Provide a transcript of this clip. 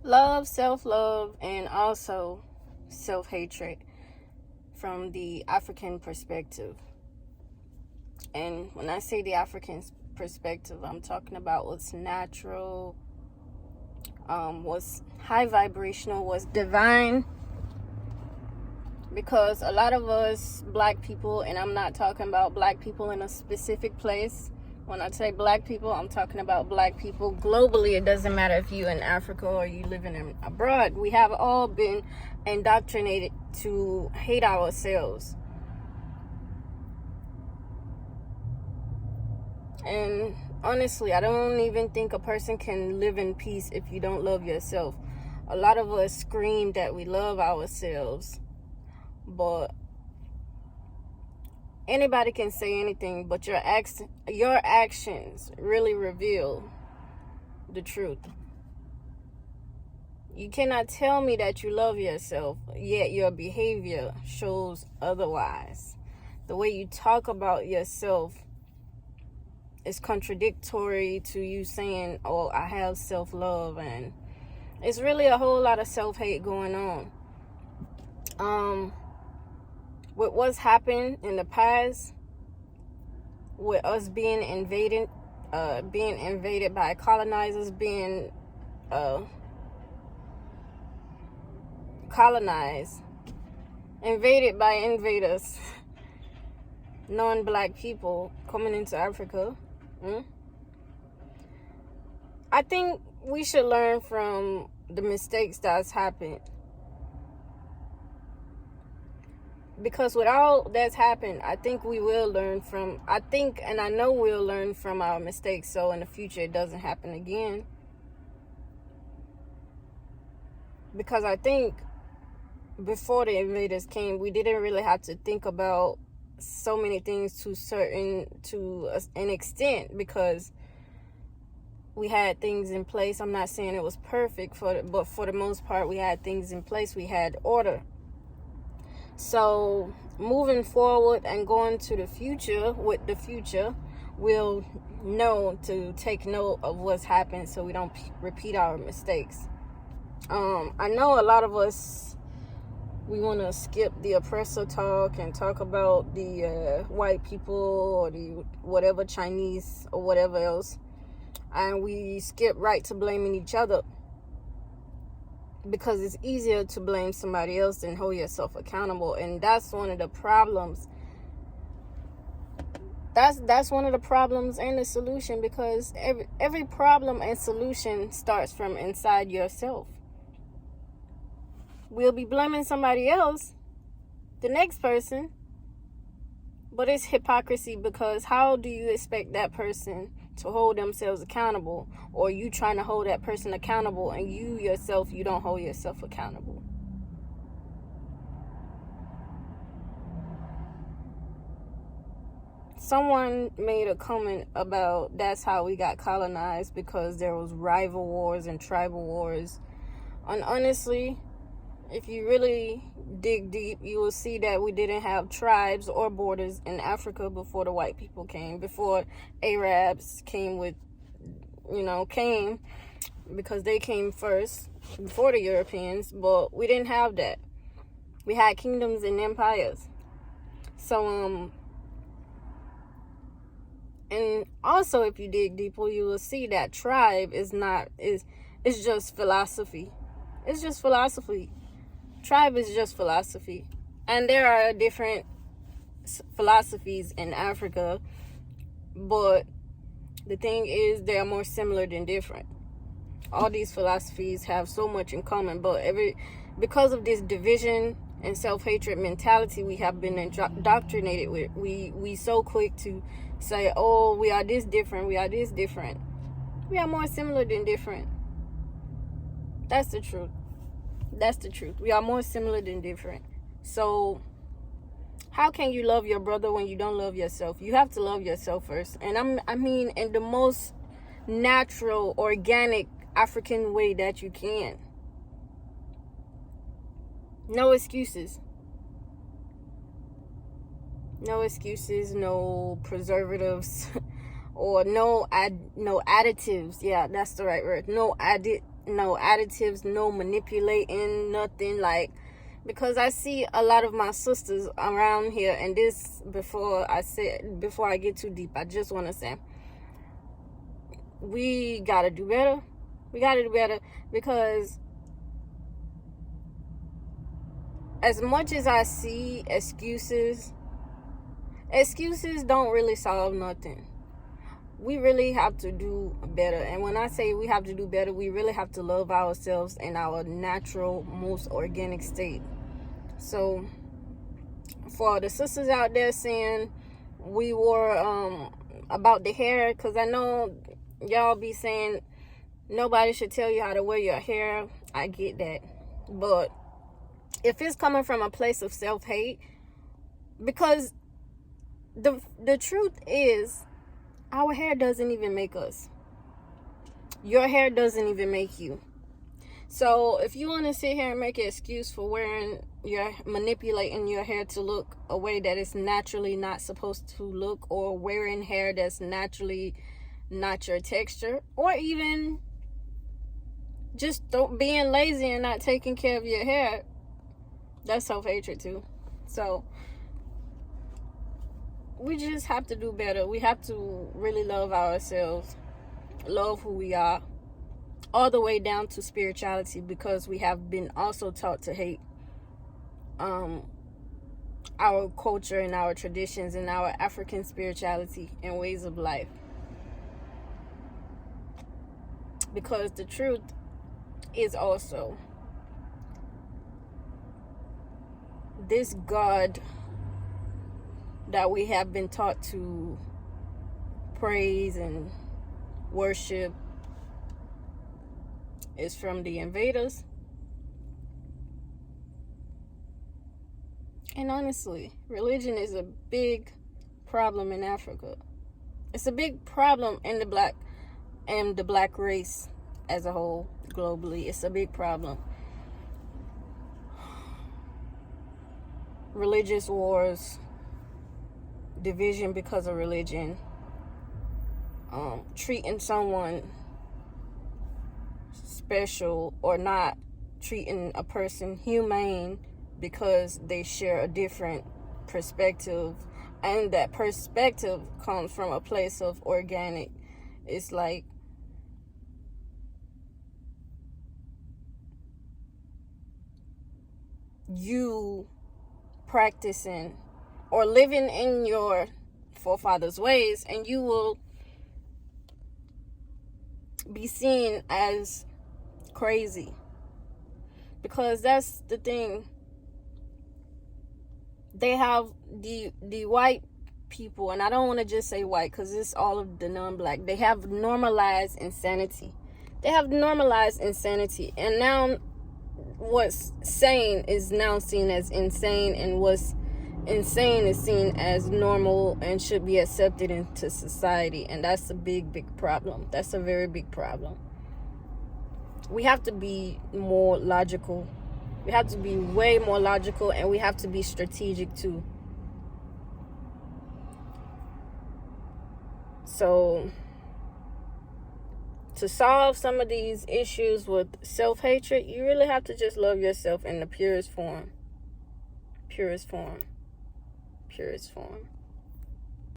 Love, self-love, and also self-hatred from the African perspective. And when I say the African perspective, I'm talking about what's natural, what's high vibrational, what's divine. Because a lot of us black people, and I'm not talking about black people in a specific place. When I say black people, I'm talking about black people globally. It doesn't matter if you're in Africa or you living abroad. We have all been indoctrinated to hate ourselves. And honestly, I don't even think a person can live in peace if you don't love yourself. A lot of us scream that we love ourselves, but anybody can say anything, but your actions really reveal the truth. You cannot tell me that you love yourself, yet your behavior shows otherwise. The way you talk about yourself is contradictory to you saying, oh, I have self-love, and it's really a whole lot of self-hate going on. With what's happened in the past, with us being invaded by colonizers, being colonized, invaded by invaders, non-black people coming into Africa. I think we should learn from the mistakes that's happened. Because with all that's happened, I think we will learn from, and I know we'll learn from our mistakes, so in the future it doesn't happen again. Because I think before the invaders came, we didn't really have to think about so many things to an extent, because we had things in place. I'm not saying it was perfect, but for the most part, we had things in place. We had order. So moving forward and going to the future, we'll know to take note of what's happened so we don't repeat our mistakes. I know a lot of us, we want to skip the oppressor talk and talk about the white people or the whatever Chinese or whatever else, and we skip right to blaming each other, because it's easier to blame somebody else than hold yourself accountable. And that's one of the problems. That's one of the problems and the solution, because every problem and solution starts from inside yourself. We'll be blaming somebody else, the next person, but it's hypocrisy, because how do you expect that person to hold themselves accountable, or you trying to hold that person accountable and you yourself, you don't hold yourself accountable? Someone made a comment about that's how we got colonized, because there was rival wars and tribal wars. And honestly, if you really dig deep, you will see that we didn't have tribes or borders in Africa before the white people came, before Arabs came because they came first before the Europeans, but we didn't have that. We had kingdoms and empires. So, and also if you dig deeper, you will see that tribe it's just philosophy. It's just philosophy. Tribe is just philosophy. And there are different philosophies in Africa, but the thing is, they are more similar than different. All these philosophies have so much in common, but because of this division and self-hatred mentality we have been indoctrinated with, we so quick to say, oh, we are this different, we are this different. We are more similar than different. That's the truth. That's the truth. We are more similar than different. So how can you love your brother when you don't love yourself? You have to love yourself first. And I mean in the most natural, organic, African way that you can. No excuses. No excuses, no preservatives, or no additives. Yeah, that's the right word. No no additives, no manipulating, nothing. Like, because I see a lot of my sisters around here, and this, before I get too deep, I just want to say, we gotta do better. We gotta do better, because as much as I see excuses don't really solve nothing. We really have to do better. And when I say we have to do better, we really have to love ourselves in our natural, most organic state. So for the sisters out there saying we were about the hair, because I know y'all be saying nobody should tell you how to wear your hair. I get that. But if it's coming from a place of self-hate, because the truth is, our hair doesn't even make us. Your hair doesn't even make you. So if you want to sit here and make an excuse for manipulating your hair to look a way that it's naturally not supposed to look, or wearing hair that's naturally not your texture, or even just being lazy and not taking care of your hair, that's self-hatred too. So we just have to do better. We have to really love ourselves, love who we are, all the way down to spirituality, because we have been also taught to hate our culture and our traditions and our African spirituality and ways of life. Because the truth is also, this God that we have been taught to praise and worship is from the invaders. And honestly, religion is a big problem in Africa. It's a big problem in the black race as a whole, globally. It's a big problem. Religious wars, division because of religion, treating someone special or not treating a person humane because they share a different perspective, and that perspective comes from a place of organic. It's like you practicing or living in your forefathers' ways, and you will be seen as crazy. Because that's the thing. They have the white people, and I don't want to just say white because it's all of the non-black. They have normalized insanity. And now what's sane is now seen as insane, and what's insane is seen as normal and should be accepted into society. And that's a big problem. That's a very big problem. We have to be more logical. We have to be way more logical, and we have to be strategic too. So to solve some of these issues with self-hatred, you really have to just love yourself in the purest form.